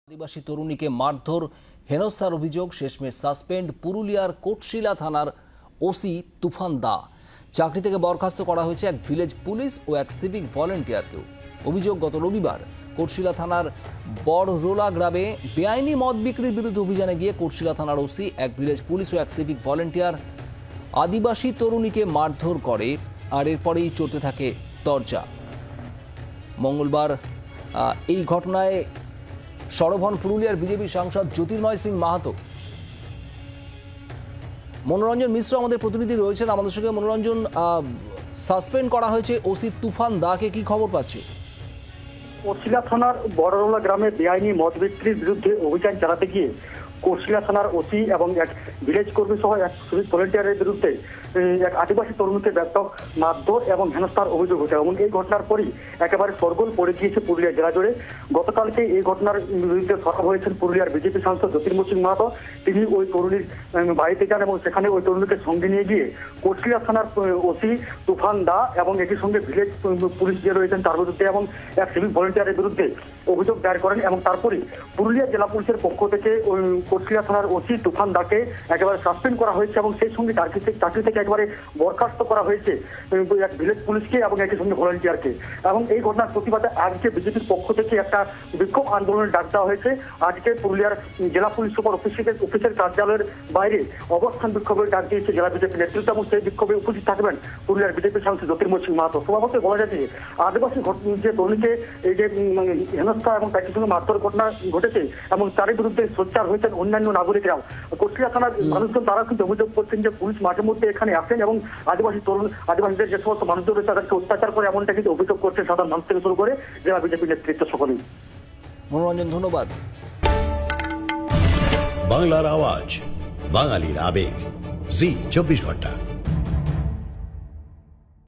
আদিবাসী তরুণীকে মারধর হেনস্থার অভিযোগ শেষমেশ সাসপেন্ড পুরুলিয়ার কোটশিলা থানার ওসি তুফান দা। চাকরি থেকে বরখাস্ত করা হয়েছে এক ভিলেজ পুলিশ ও এক সিভিক ভলেন্টিয়ারকেও। অভিযোগ, গত রবিবার কোটশিলা থানার বড়রোলা গ্রামে বেআইনি মদ বিক্রির বিরুদ্ধে অভিযানে গিয়ে কোটশিলা থানার ওসি, এক ভিলেজ পুলিশ ও এক সিভিক ভলেন্টিয়ার আদিবাসী তরুণীকে মারধর করে, আর এরপরেই চলতে থাকে তরজা। মঙ্গলবার এই ঘটনায় সরব হন পুরুলিয়ার বিজেপি সাংসদ জ্যোতির্ময় সিং মাহাতো। মনোরঞ্জন মিশ্র আমাদের প্রতিনিধি রয়েছেন আমাদের সঙ্গে। মনোরঞ্জন, সাসপেন্ড করা হয়েছে ওসি তুফান দাকে, কি খবর পাচ্ছে? কোটশিলা থানার বড়রোলা গ্রামে বেআইনি মদ বিক্রির বিরুদ্ধে অভিযান চালাতে গিয়ে কোটশিলা থানার ওসি এবং এক ভিলেজ কর্মী সহ এক সিভিক ভলেন্টিয়ারের বিরুদ্ধে এক আদিবাসী তরুণীকে ব্যাপক মারধর এবং হেনস্থার অভিযোগ হয়েছে এবং এই ঘটনার পরই একেবারে সরগোল পড়ে গিয়েছে পুরুলিয়া জেলা জুড়ে। গতকালকে এই ঘটনার বিরুদ্ধে সরব হয়েছেন পুরুলিয়ার বিজেপি সাংসদ জ্যোতির্ময় সিং মাহাতো। তিনি ওই তরুণীর বাড়িতে যান এবং সেখানে ওই তরুণীকে সঙ্গে নিয়ে গিয়ে কোটশিলা থানার ওসি তুফান দা এবং একই সঙ্গে ভিলেজ পুলিশ যে রয়েছেন তার বিরুদ্ধে এবং এক সিভিক ভলেন্টিয়ারের বিরুদ্ধে অভিযোগ দায়ের করেন এবং তারপরে পুরুলিয়া জেলা পুলিশের পক্ষ থেকে ওই কোটশিলা থানার ওসি তুফান দাকে একেবারে সাসপেন্ড করা হয়েছে এবং সেই সঙ্গে চাকরি থেকে একেবারে বরখাস্ত করা হয়েছে এক ভিলেজ পুলিশকে এবং একই সঙ্গে ভলেন্টিয়ারকে। এবং এই ঘটনার প্রতিবাদে আজকে বিজেপির পক্ষ থেকে একটা বিক্ষোভ আন্দোলনের ডাক দেওয়া হয়েছে। আজকে পুরুলিয়ার জেলা পুলিশ সুপার অফিসের কার্যালয়ের বাইরে অবস্থান বিক্ষোভের ডাক দিয়েছে জেলা বিজেপি নেতৃত্ব এবং সেই বিক্ষোভে উপস্থিত থাকবেন পুরুলিয়ার বিজেপি সাংসদ জ্যোতির্ময় সিং মাহাতো। স্বভাবতই বলা যায় যে আদিবাসী যে তরুণীকে এই যে হেনস্থা এবং তার সঙ্গে মারধর ঘটনা ঘটেছে এবং তার বিরুদ্ধে সোচ্চার হয়েছেন অন্যান্য নাগরিকরাও। কোটশিলা থানার মানুষজন তারা কিন্তু অভিযোগ করছেন যে পুলিশ মাঝে মধ্যে এখানে আসেন এবং আদিবাসীদের যে সমস্ত মানুষজন রয়েছে তাদেরকে অত্যাচার করে, এমনটা কিন্তু অভিযোগ করছে সাধারণ মানুষ থেকে শুরু করে জেলা বিজেপি নেতৃত্ব সকলেই। মনোরঞ্জন, ধন্যবাদ। বাংলার আওয়াজ, বাঙালির আবেগ, জি 24 ঘন্টা।